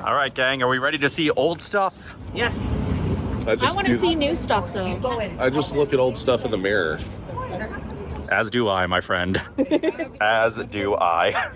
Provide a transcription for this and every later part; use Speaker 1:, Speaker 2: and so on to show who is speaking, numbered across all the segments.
Speaker 1: All right, gang, are we ready to see old stuff?
Speaker 2: Yes.
Speaker 3: I want to see new stuff, though.
Speaker 4: I just look at old stuff in the mirror.
Speaker 1: As do I, my friend. As do I.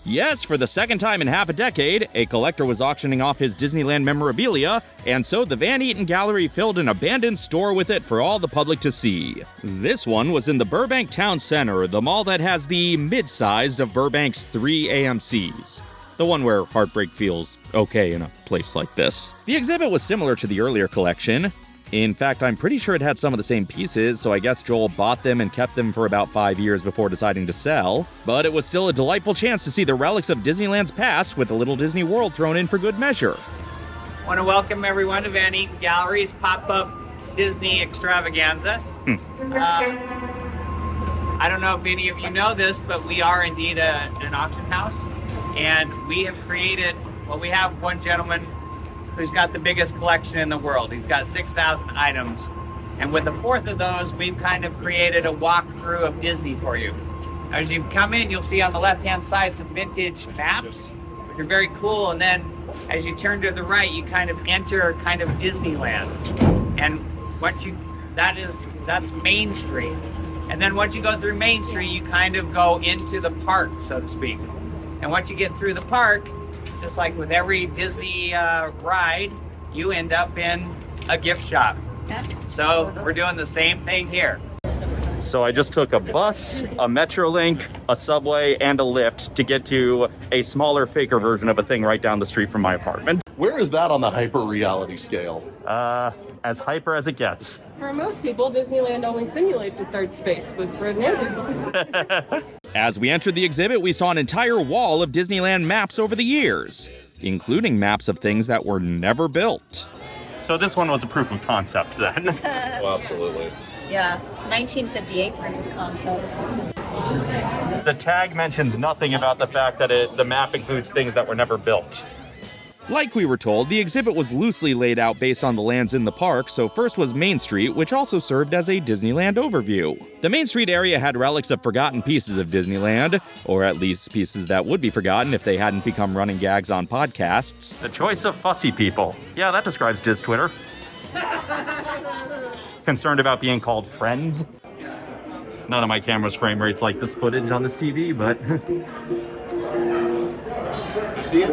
Speaker 1: Yes, for the second time in half a decade, a collector was auctioning off his Disneyland memorabilia, and so the Van Eaton Gallery filled an abandoned store with it for all the public to see. This one was in the Burbank Town Center, the mall that has the mid-sized of Burbank's 3 AMCs. The one where heartbreak feels okay in a place like this. The exhibit was similar to the earlier collection. In fact, I'm pretty sure it had some of the same pieces, so I guess Joel bought them and kept them for about 5 years before deciding to sell. But it was still a delightful chance to see the relics of Disneyland's past with a little Disney World thrown in for good measure.
Speaker 2: I want to welcome everyone to Van Eaton Gallery's pop-up Disney extravaganza. I don't know if any of you know this, but we are indeed an auction house. And we have created, well, we have one gentleman who's got the biggest collection in the world. He's got 6,000 items. And with the fourth of those, we've kind of created a walkthrough of Disney for you. As you come in, you'll see on the left-hand side some vintage maps, which are very cool. And then as you turn to the right, you kind of enter kind of Disneyland. And once you, that's Main Street. And then once you go through Main Street, you kind of go into the park, so to speak. And once you get through the park, just like with every Disney ride, you end up in a gift shop. So we're doing the same thing here.
Speaker 1: So I just took a bus, a Metrolink, a subway, and a Lyft to get to a smaller, faker version of a thing right down the street from my apartment.
Speaker 4: Where is that on the hyper reality scale?
Speaker 1: As hyper as it gets.
Speaker 5: For most people, Disneyland only simulates a third space, but for them,
Speaker 1: As we entered the exhibit, we saw an entire wall of Disneyland maps over the years, including maps of things that were never built. So this one was a proof of concept then.
Speaker 4: Oh, absolutely.
Speaker 3: Yeah, 1958 proof of concept.
Speaker 1: The tag mentions nothing about the fact that the map includes things that were never built. Like we were told, the exhibit was loosely laid out based on the lands in the park, so first was Main Street, which also served as a Disneyland overview. The Main Street area had relics of forgotten pieces of Disneyland, or at least pieces that would be forgotten if they hadn't become running gags on podcasts. The choice of fussy people. Yeah, that describes Diz Twitter. Concerned about being called friends. None of my camera's frame rates like this footage on this TV, but...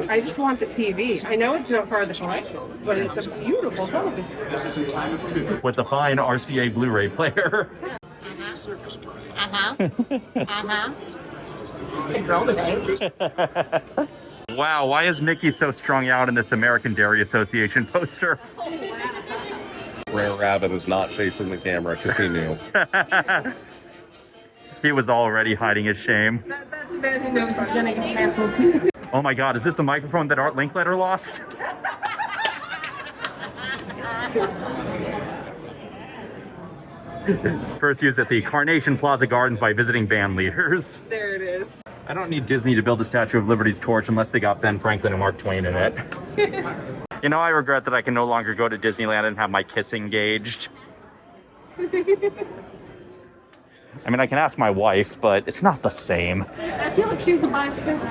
Speaker 5: I just want the TV. I know it's not part of the collection, but it's a beautiful television.
Speaker 1: with the fine RCA Blu-ray player.
Speaker 3: It's a girl today.
Speaker 1: Wow, why is Mickey so strung out in this American Dairy Association poster?
Speaker 4: Rare Rabbit is not facing the camera because he knew.
Speaker 1: He was already hiding his shame.
Speaker 5: That's a man who knows he's gonna get canceled.
Speaker 1: Oh my god, is this the microphone that Art Linkletter lost? First used at the Carnation Plaza Gardens by visiting band leaders.
Speaker 5: There it is.
Speaker 1: I don't need Disney to build the Statue of Liberty's torch unless they got Ben Franklin and Mark Twain in it. You know, I regret that I can no longer go to Disneyland and have my kiss engaged. I mean, I can ask my wife, but it's not the same.
Speaker 5: I feel like she's a bystander.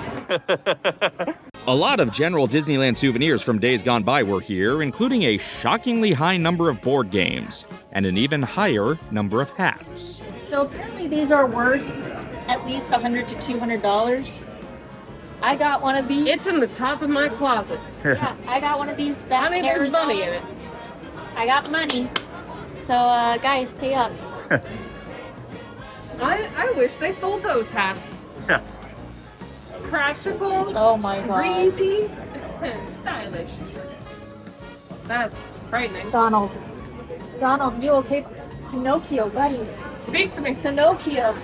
Speaker 1: A lot of general Disneyland souvenirs from days gone by were here, including a shockingly high number of board games and an even higher number of hats.
Speaker 3: So apparently these are worth at least $100 to $200. I got one of these.
Speaker 5: It's in the top of my closet.
Speaker 3: Yeah, I got one of these back
Speaker 5: Honey,
Speaker 3: in
Speaker 5: there's
Speaker 3: Arizona.
Speaker 5: money in it.
Speaker 3: I got money. So, guys, pay up.
Speaker 5: I wish they sold those hats. Practical.
Speaker 3: Oh my god.
Speaker 5: Breezy. Stylish. That's frightening.
Speaker 3: Donald, you okay? Pinocchio, buddy.
Speaker 5: Speak to me.
Speaker 3: Pinocchio.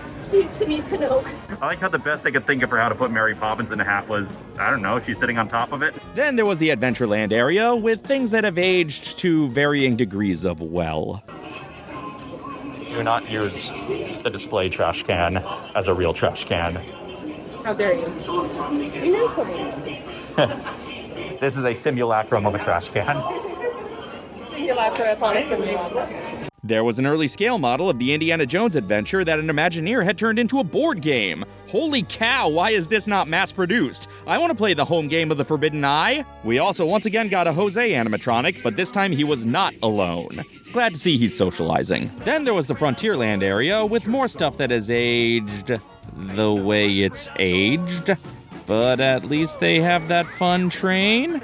Speaker 3: Speak to me, Pinocchio.
Speaker 1: I like how the best they could think of for how to put Mary Poppins in a hat was, I don't know, she's sitting on top of it. Then there was the Adventureland area with things that have aged to varying degrees of well. Do not use the display trash can as a real trash can.
Speaker 5: How dare you? You know something.
Speaker 1: This is a simulacrum of a trash can.
Speaker 5: Simulacra upon a simulacra.
Speaker 1: There was an early scale model of the Indiana Jones adventure that an Imagineer had turned into a board game. Holy cow, why is this not mass-produced? I want to play the home game of the Forbidden Eye. We also once again got a Jose animatronic, but this time he was not alone. Glad to see he's socializing. Then there was the Frontierland area with more stuff that has aged the way it's aged. But at least they have that fun train.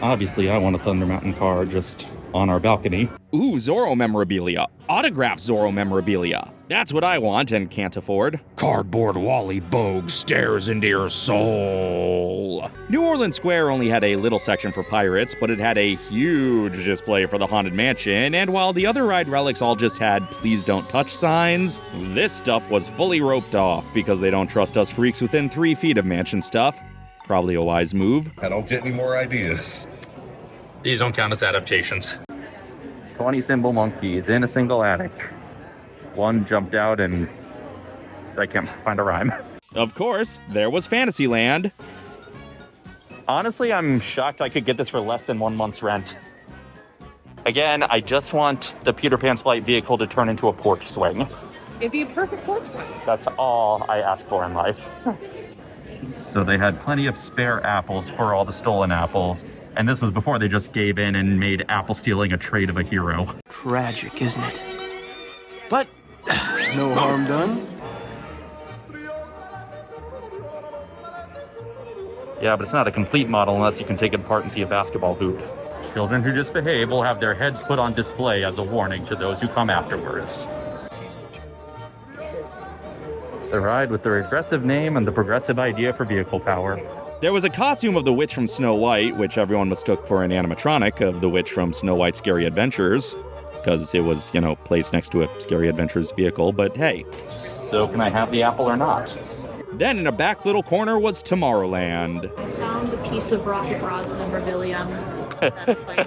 Speaker 1: Obviously, I want a Thunder Mountain car just on our balcony. Ooh, Zorro memorabilia. Autographed Zorro memorabilia. That's what I want and can't afford. Cardboard Wally Bogue stares into your soul. New Orleans Square only had a little section for pirates, but it had a huge display for the Haunted Mansion, and while the other ride relics all just had please don't touch signs, this stuff was fully roped off because they don't trust us freaks within 3 feet of mansion stuff. Probably a wise move.
Speaker 4: I don't get any more ideas.
Speaker 1: These don't count as adaptations. 20 symbol monkeys in a single attic. One jumped out and I can't find a rhyme. Of course, there was Fantasyland. Honestly, I'm shocked I could get this for less than 1 month's rent. Again, I just want the Peter Pan's flight vehicle to turn into a porch swing.
Speaker 5: It'd be a perfect porch swing.
Speaker 1: That's all I ask for in life. So they had plenty of spare apples for all the stolen apples. And this was before they just gave in and made apple stealing a trait of a hero.
Speaker 6: Tragic, isn't it? But no harm done.
Speaker 1: Yeah, but it's not a complete model unless you can take it apart and see a basketball hoop. Children who misbehave will have their heads put on display as a warning to those who come afterwards. The ride with the regressive name and the progressive idea for vehicle power. There was a costume of the witch from Snow White, which everyone mistook for an animatronic of the witch from Snow White's Scary Adventures, because it was, placed next to a Scary Adventures vehicle, but hey. So can I have the apple or not? Then in a back little corner was Tomorrowland.
Speaker 3: I found a piece of Rocket Rod's memorabilia. I'm satisfied.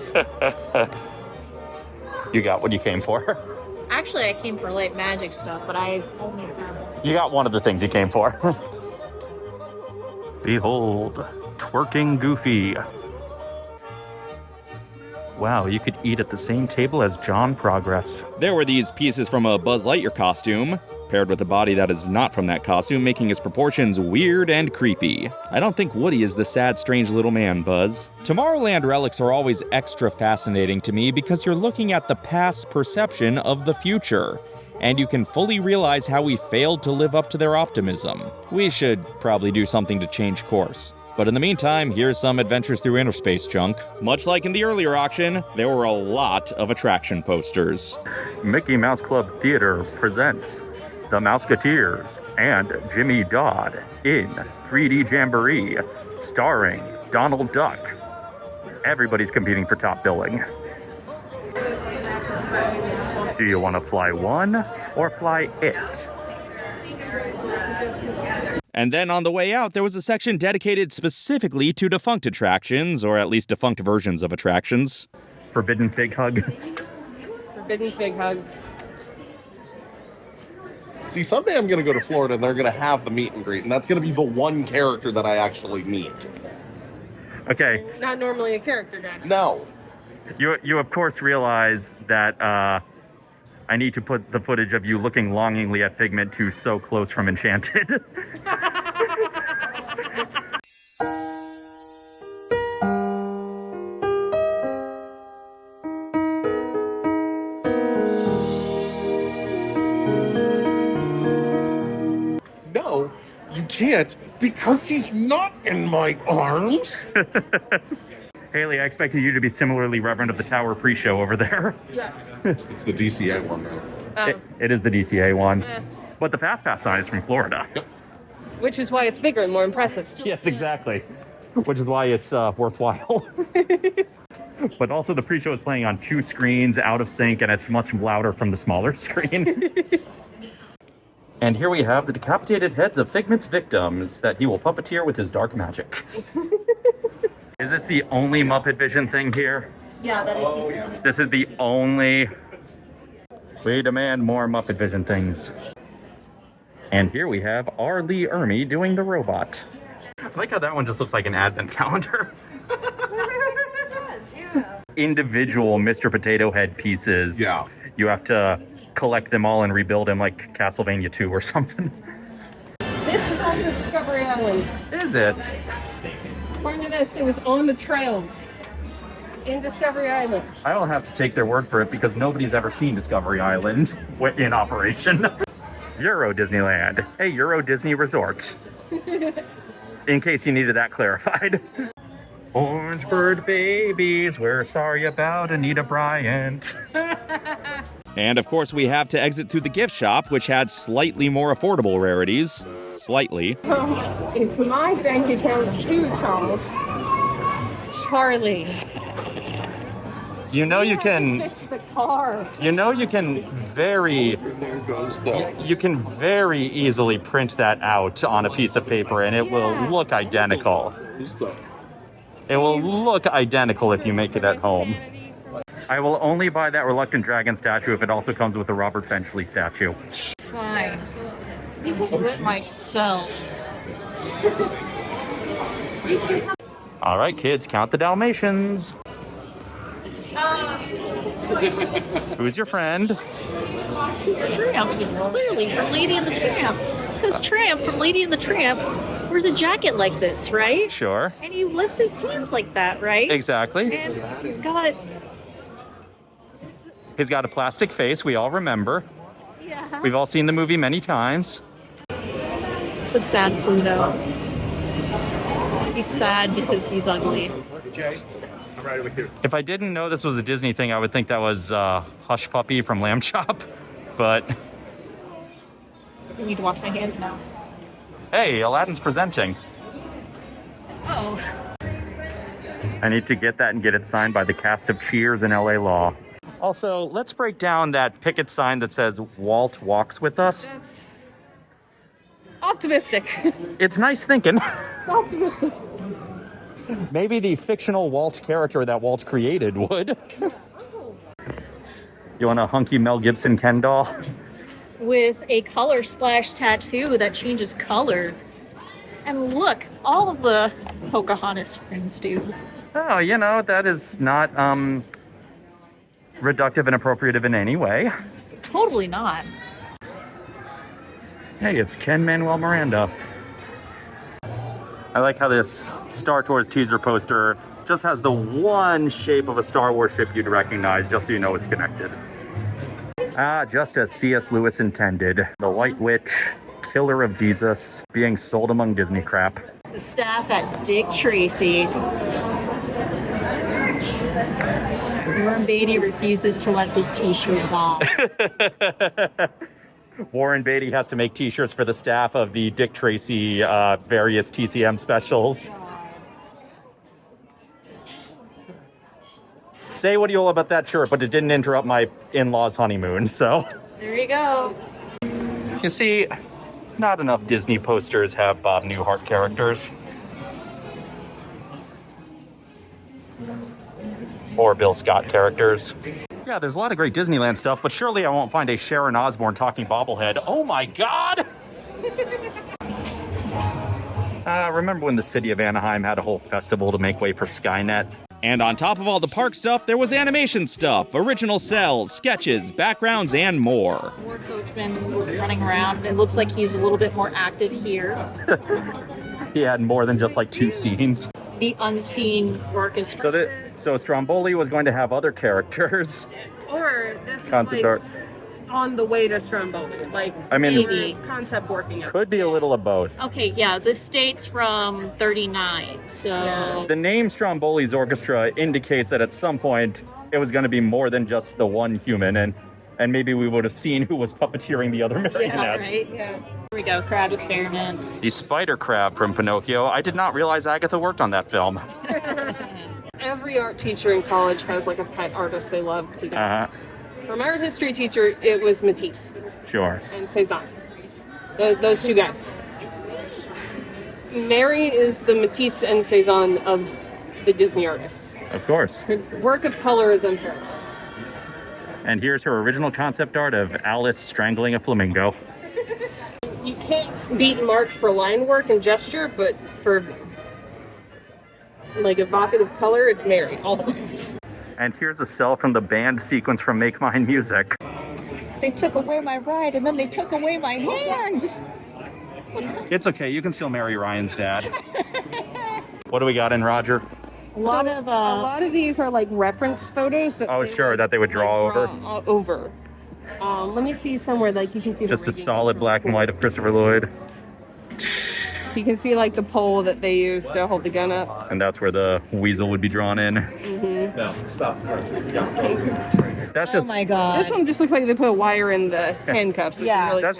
Speaker 1: You got what you came for.
Speaker 3: Actually, I came for light magic stuff, but I only found...
Speaker 1: You got one of the things you came for. Behold, twerking Goofy. Wow, you could eat at the same table as John Progress. There were these pieces from a Buzz Lightyear costume, paired with a body that is not from that costume, making his proportions weird and creepy. I don't think Woody is the sad, strange little man, Buzz. Tomorrowland relics are always extra fascinating to me because you're looking at the past perception of the future, and you can fully realize how we failed to live up to their optimism. We should probably do something to change course. But in the meantime, here's some Adventures Through Inner Space junk. Much like in the earlier auction, there were a lot of attraction posters. Mickey Mouse Club Theater presents The Mouseketeers and Jimmy Dodd in 3D Jamboree, starring Donald Duck. Everybody's competing for top billing. Do you want to fly one or fly it? And then on the way out, there was a section dedicated specifically to defunct attractions, or at least defunct versions of attractions. Forbidden Fig Hug.
Speaker 5: Forbidden Fig Hug.
Speaker 4: See, someday I'm going to go to Florida and they're going to have the meet and greet, and that's going to be the one character that I actually meet.
Speaker 1: Okay.
Speaker 5: Not normally a character, Dad.
Speaker 4: No.
Speaker 1: You of course realize that I need to put the footage of you looking longingly at Figment to So Close from Enchanted.
Speaker 4: No, you can't, because he's not in my arms.
Speaker 1: Haley, I expected you to be similarly Reverend of the Tower pre-show over there.
Speaker 5: Yes.
Speaker 4: It's the DCA one, though.
Speaker 1: It is the DCA one. But the Fast Pass sign is from Florida.
Speaker 4: Yep.
Speaker 5: Which is why it's bigger and more impressive.
Speaker 1: Yes, exactly. Which is why it's worthwhile. But also the pre-show is playing on 2 screens, out of sync, and it's much louder from the smaller screen. And here we have the decapitated heads of Figment's victims that he will puppeteer with his dark magic. Is this the only Muppet Vision thing here?
Speaker 3: Yeah, that is.
Speaker 1: This is the only... We demand more Muppet Vision things. And here we have R. Lee Ermey doing the robot. I like how that one just looks like an advent calendar.
Speaker 3: It does, yeah.
Speaker 1: individual Mr. Potato Head pieces.
Speaker 4: Yeah.
Speaker 1: You have to collect them all and rebuild them like Castlevania 2 or something.
Speaker 5: This is also Discovery Island.
Speaker 1: Is it?
Speaker 5: According to this, it was on the trails in Discovery Island.
Speaker 1: I don't have to take their word for it because nobody's ever seen Discovery Island in operation. Euro Disneyland, a Euro Disney resort. In case you needed that clarified. Orangebird babies, we're sorry about Anita Bryant. And of course, we have to exit through the gift shop, which had slightly more affordable rarities. Slightly.
Speaker 5: It's my bank account too, Charles. Charlie.
Speaker 1: You know you can.
Speaker 5: Fix the car.
Speaker 1: You know you can very. You can very easily print that out on a piece of paper, and it will look identical. It will look identical if you make it at home. I will only buy that Reluctant Dragon statue if it also comes with a Robert Benchley statue.
Speaker 3: Fine. You can do it myself.
Speaker 1: All right, kids, count the Dalmatians. Who's your friend?
Speaker 3: This is Tramp, clearly, from Lady and the Tramp. Because Tramp from Lady and the Tramp wears a jacket like this, right?
Speaker 1: Sure.
Speaker 3: And he lifts his hands like that, right?
Speaker 1: Exactly.
Speaker 3: And he's got
Speaker 1: a plastic face, we all remember.
Speaker 3: Yeah.
Speaker 1: We've all seen the movie many times.
Speaker 3: It's a sad Pluto. He's sad because he's ugly.
Speaker 1: If I didn't know this was a Disney thing, I would think that was Hush Puppy from Lamb Chop, but...
Speaker 3: I need to wash my hands now.
Speaker 1: Hey, Aladdin's presenting.
Speaker 3: Oh.
Speaker 1: I need to get that and get it signed by the cast of Cheers and LA Law. Also, let's break down that picket sign that says Walt walks with us.
Speaker 5: Optimistic.
Speaker 1: It's nice thinking.
Speaker 5: Optimistic.
Speaker 1: Maybe the fictional Walt character that Walt created would. You want a hunky Mel Gibson Ken doll?
Speaker 3: With a color splash tattoo that changes color. And look, all of the Pocahontas friends do.
Speaker 1: Oh, you know, that is not reductive and appropriative in any way.
Speaker 3: Totally not.
Speaker 1: Hey, it's Ken-Manuel Miranda. I like how this Star Tours teaser poster just has the one shape of a Star Wars ship you'd recognize, just so you know it's connected. Ah, just as C.S. Lewis intended. The White Witch, killer of Jesus, being sold among Disney crap.
Speaker 3: The staff at Dick Tracy. Warren Beatty refuses to let this t-shirt die.
Speaker 1: Warren Beatty has to make t-shirts for the staff of the Dick Tracy various TCM specials. Say what you will about that shirt, but it didn't interrupt my in-laws' honeymoon, so.
Speaker 3: There you go.
Speaker 1: You see, not enough Disney posters have Bob Newhart characters. Or Bill Scott characters. Yeah, there's a lot of great Disneyland stuff, but surely I won't find a Sharon Osbourne talking bobblehead. Oh my god! Remember when the city of Anaheim had a whole festival to make way for Skynet? And on top of all the park stuff, there was animation stuff, original cells, sketches, backgrounds, and more.
Speaker 3: More coachman running around. It looks like he's a little bit more active here.
Speaker 1: He had more than just like 2 scenes.
Speaker 3: The unseen orchestra.
Speaker 1: So Stromboli was going to have other characters.
Speaker 5: Or this is
Speaker 1: Concept
Speaker 5: like
Speaker 1: art.
Speaker 5: on the way to Stromboli. Like,
Speaker 1: I mean,
Speaker 3: maybe.
Speaker 5: Concept working out.
Speaker 1: Could be a little of both.
Speaker 3: Okay, yeah, this date's from 39, so...
Speaker 1: The name Stromboli's Orchestra indicates that at some point it was going to be more than just the one human, and maybe we would have seen who was puppeteering the other marionettes.
Speaker 3: Yeah, right? Yeah. Here we go, crab experiments.
Speaker 1: The spider crab from Pinocchio. I did not realize Agatha worked on that film.
Speaker 5: Every art teacher in college has like a pet artist they love to do. For my art history teacher, it was Matisse
Speaker 1: Sure.
Speaker 5: and Cezanne. Those two guys. Mary is the Matisse and Cezanne of the Disney artists.
Speaker 1: Of course.
Speaker 5: Her work of color is unparalleled.
Speaker 1: And here's her original concept art of Alice strangling a flamingo.
Speaker 5: You can't beat Mark for line work and gesture, but for like evocative color, it's Mary all the way.
Speaker 1: And here's a cell from the band sequence from Make Mine Music.
Speaker 3: They took away my ride and then they took away my hands.
Speaker 1: It's okay, you can still marry Ryan's dad. What do we got in, Roger?
Speaker 3: A lot
Speaker 5: of these are like reference photos that
Speaker 1: That they would draw over.
Speaker 5: Over. Let me see somewhere like you can see
Speaker 1: Just
Speaker 5: the
Speaker 1: a solid black and white of Christopher Lloyd.
Speaker 5: You can see like the pole that they used to hold the gun up.
Speaker 1: And that's where the weasel would be drawn in.
Speaker 4: No, stop.
Speaker 1: That's
Speaker 3: Oh
Speaker 1: just
Speaker 3: my god.
Speaker 5: This one just looks like they put a wire in the handcuffs.
Speaker 3: Yeah.
Speaker 5: Really
Speaker 1: that's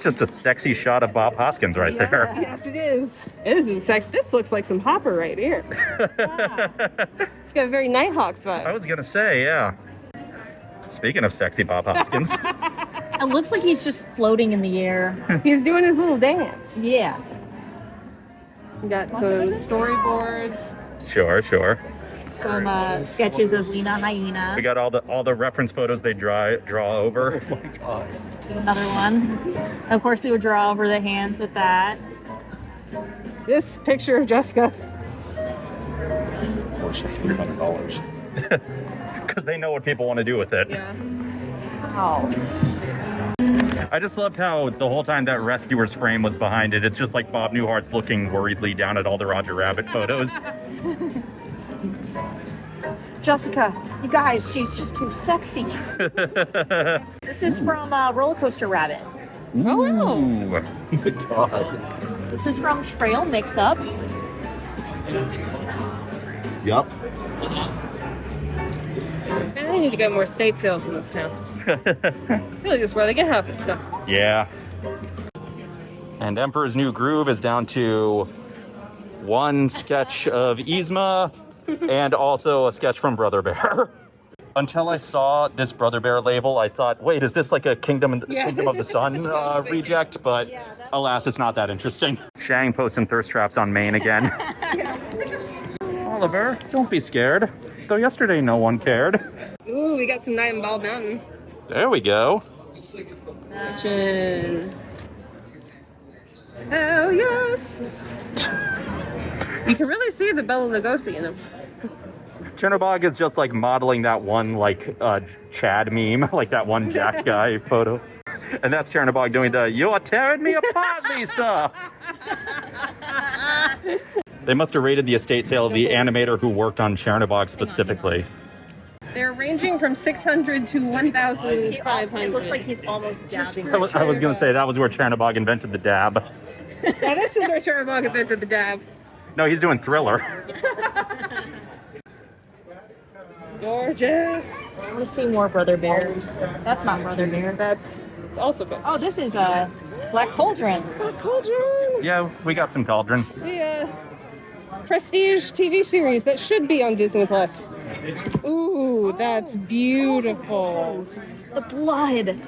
Speaker 1: just a sexy shot of Bob Hoskins right there.
Speaker 5: Yes, it is. It is sex. This looks like some Hopper right here. It's got a very Nighthawks
Speaker 1: I
Speaker 5: vibe.
Speaker 1: was gonna say, yeah. Speaking of sexy Bob Hoskins.
Speaker 3: It looks like he's just floating in the air.
Speaker 5: He's doing his little dance.
Speaker 3: Yeah.
Speaker 5: We got some storyboards.
Speaker 1: Sure.
Speaker 3: Some sketches of Lena Hyena.
Speaker 1: We got all the reference photos they draw over.
Speaker 4: Oh my god.
Speaker 3: Another one. Of course, they would draw over the hands with that.
Speaker 5: This picture of Jessica.
Speaker 4: Oh, she's $300.
Speaker 1: Because they know what people want to do with it.
Speaker 5: Yeah.
Speaker 3: Wow.
Speaker 1: I just loved how the whole time that rescuer's frame was behind it. It's just like Bob Newhart's looking worriedly down at all the Roger Rabbit photos.
Speaker 3: Jessica, you guys, she's just too sexy. This is from Roller Coaster Rabbit.
Speaker 5: Oh.
Speaker 1: Ooh.
Speaker 4: Oh my god.
Speaker 3: This is from Trail Mix Up.
Speaker 4: Yep.
Speaker 5: Man, I need to get more estate sales in this town. I feel like this is where they get half the stuff.
Speaker 1: Yeah. And Emperor's New Groove is down to one sketch of Yzma and also a sketch from Brother Bear. Until I saw this Brother Bear label, I thought, wait, is this like a Kingdom of the Sun reject? But alas, it's not that interesting. Shang posting thirst traps on Maine again. Oliver, don't be scared. Though yesterday no one cared.
Speaker 5: Ooh, we got some Night in Bald Mountain.
Speaker 1: There we go.
Speaker 5: Matches. Oh, yes. You can really see the Bela Lugosi in them.
Speaker 1: Chernobog is just like modeling that one like Chad meme, like that one Jack guy photo. And that's Chernobog doing the "You're tearing me apart, Lisa." They must have rated the estate sale of the animator who worked on Chernobog specifically.
Speaker 5: They're ranging from 600 to 1,500.
Speaker 3: It looks like he's almost dabbing.
Speaker 1: I was going to say that was where Chernobog invented the dab.
Speaker 5: Yeah, this is where Chernobog invented the dab.
Speaker 1: No, he's doing Thriller.
Speaker 5: Gorgeous.
Speaker 3: I want to see more Brother Bears. That's not Brother Bear.
Speaker 5: It's also good.
Speaker 3: Oh, this is Black Cauldron.
Speaker 5: Cauldron.
Speaker 1: Yeah, we got some Cauldron.
Speaker 5: The Prestige TV series that should be on Disney Plus. Ooh, that's beautiful.
Speaker 3: The blood.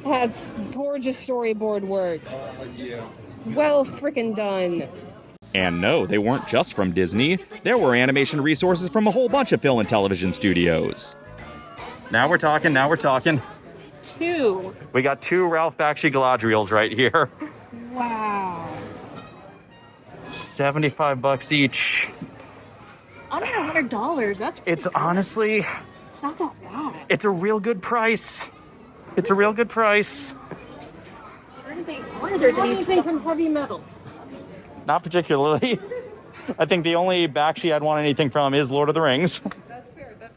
Speaker 5: That's gorgeous storyboard work. Well freaking done.
Speaker 1: And no, they weren't just from Disney. There were animation resources from a whole bunch of film and television studios. Now we're talking.
Speaker 3: 2.
Speaker 1: We got 2 Ralph Bakshi Galadriels right here.
Speaker 3: Wow.
Speaker 1: $75 each.
Speaker 3: Under $100. That's pretty
Speaker 1: It's
Speaker 3: good.
Speaker 1: honestly,
Speaker 3: It's not that bad.
Speaker 1: it's a real good price.
Speaker 3: What do you think
Speaker 5: From heavy metal.
Speaker 1: Not particularly. I think the only Bakshi I'd want anything from is Lord of the Rings.
Speaker 5: That's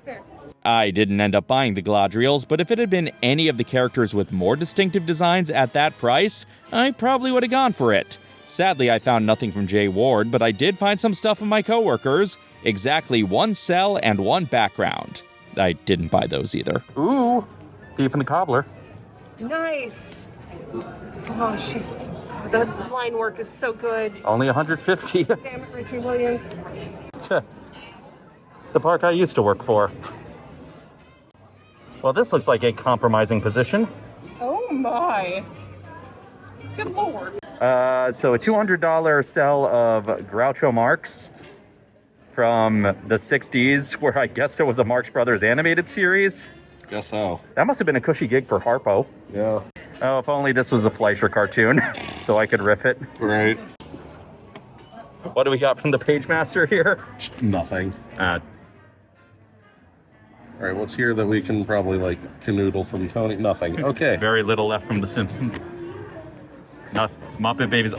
Speaker 5: fair.
Speaker 1: I didn't end up buying the Galadriels, but if it had been any of the characters with more distinctive designs at that price, I probably would have gone for it. Sadly, I found nothing from Jay Ward, but I did find some stuff from my coworkers. Exactly 1 cell and 1 background. I didn't buy those either. Ooh, Thief and the Cobbler.
Speaker 5: Nice. Oh, the line work is so good.
Speaker 1: Only 150.
Speaker 5: Damn it, Richard Williams.
Speaker 1: The park I used to work for. Well, this looks like a compromising position.
Speaker 5: Oh my. Good lord.
Speaker 1: So a $200 cell of Groucho Marx from the 60s, where I guess there was a Marx Brothers animated series.
Speaker 4: Guess so.
Speaker 1: That must have been a cushy gig for Harpo.
Speaker 4: Yeah.
Speaker 1: Oh, if only this was a Fleischer cartoon, so I could riff it.
Speaker 4: Right.
Speaker 1: What do we got from the Page Master here?
Speaker 4: Nothing. All right, what's here that we can probably like canoodle from Tony? Nothing. Okay.
Speaker 1: Very little left from The Simpsons. Muppet Babies.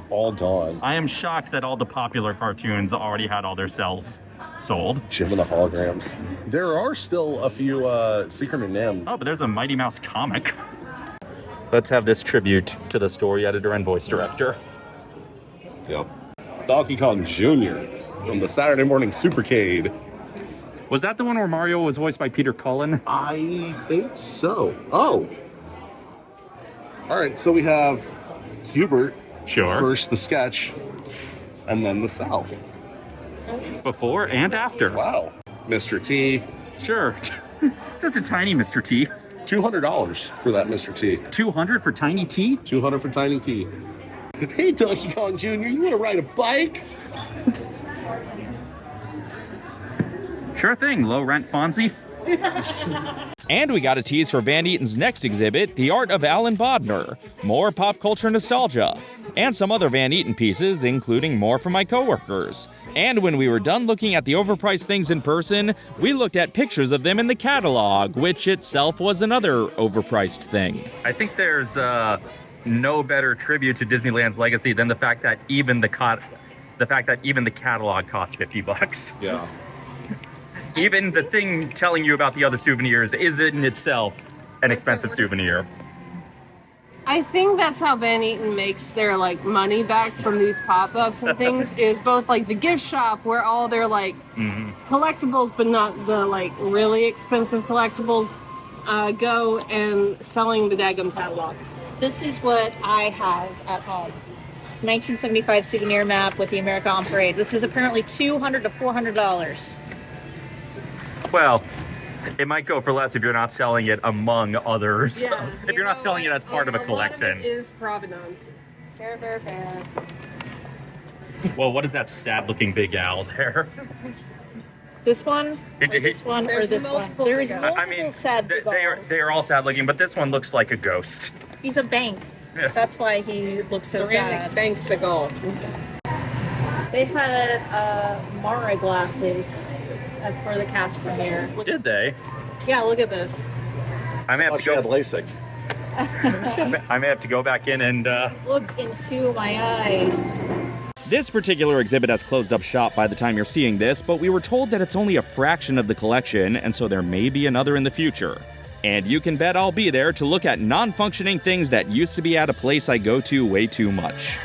Speaker 4: All gone.
Speaker 1: I am shocked that all the popular cartoons already had all their cells sold.
Speaker 4: Jim and the Holograms. There are still a few Secret and Nim.
Speaker 1: Oh, but there's a Mighty Mouse comic. Let's have this tribute to the story editor and voice director.
Speaker 4: Yep. Donkey Kong Jr. from the Saturday Morning Supercade.
Speaker 1: Was that the one where Mario was voiced by Peter Cullen?
Speaker 4: I think so. Oh. All right, so we have Hubert.
Speaker 1: Sure.
Speaker 4: First the sketch, and then the cell.
Speaker 1: Before and after.
Speaker 4: Wow. Mr. T.
Speaker 1: Sure. Just a tiny Mr. T.
Speaker 4: $200 for that Mr. T.
Speaker 1: 200 for Tiny T?
Speaker 4: 200 for Tiny T. Hey, Donkey Kong Jr., you want to ride a bike?
Speaker 1: Sure thing, low rent Fonzie. And we got a tease for Van Eaton's next exhibit, The Art of Alan Bodner. More pop culture nostalgia. And some other Van Eaton pieces, including more from my coworkers. And when we were done looking at the overpriced things in person, we looked at pictures of them in the catalog, which itself was another overpriced thing. I think there's no better tribute to Disneyland's legacy than the fact that even the catalog cost $50.
Speaker 4: Yeah.
Speaker 1: Even the thing telling you about the other souvenirs is in itself an expensive souvenir.
Speaker 5: I think that's how Van Eaton makes their like money back from these pop-ups and things is both like the gift shop where all their like collectibles but not the like really expensive collectibles go, and selling the daggum catalog.
Speaker 3: This is what I have at home. 1975 souvenir map with the America on Parade. This is apparently $200 to $400.
Speaker 1: Well, it might go for less if you're not selling it among others.
Speaker 5: Yeah,
Speaker 1: If you're not selling it as part of a collection.
Speaker 5: lot of it is provenance.
Speaker 3: Fair, fair, fair.
Speaker 1: Well, what is that sad-looking big owl there?
Speaker 3: This one,
Speaker 1: It-
Speaker 3: or this one, or
Speaker 5: There's
Speaker 3: this one.
Speaker 5: multiple
Speaker 3: There is
Speaker 5: big
Speaker 3: multiple
Speaker 1: I mean,
Speaker 3: sad
Speaker 1: they
Speaker 3: balls.
Speaker 1: are all sad-looking, but this one looks like a ghost.
Speaker 3: He's a bank.
Speaker 1: Yeah.
Speaker 3: That's why he looks so
Speaker 5: Ceramic
Speaker 3: sad.
Speaker 5: bank the gold.
Speaker 3: They had Mara glasses for the cast premiere.
Speaker 1: Did they?
Speaker 3: Yeah, look at this.
Speaker 1: I may have
Speaker 4: Oh,
Speaker 1: to
Speaker 4: she had
Speaker 1: go.
Speaker 4: LASIK.
Speaker 1: I may have to go back in and.
Speaker 3: Look into my eyes.
Speaker 1: This particular exhibit has closed up shop by the time you're seeing this, but we were told that it's only a fraction of the collection, and so there may be another in the future. And you can bet I'll be there to look at non-functioning things that used to be at a place I go to way too much.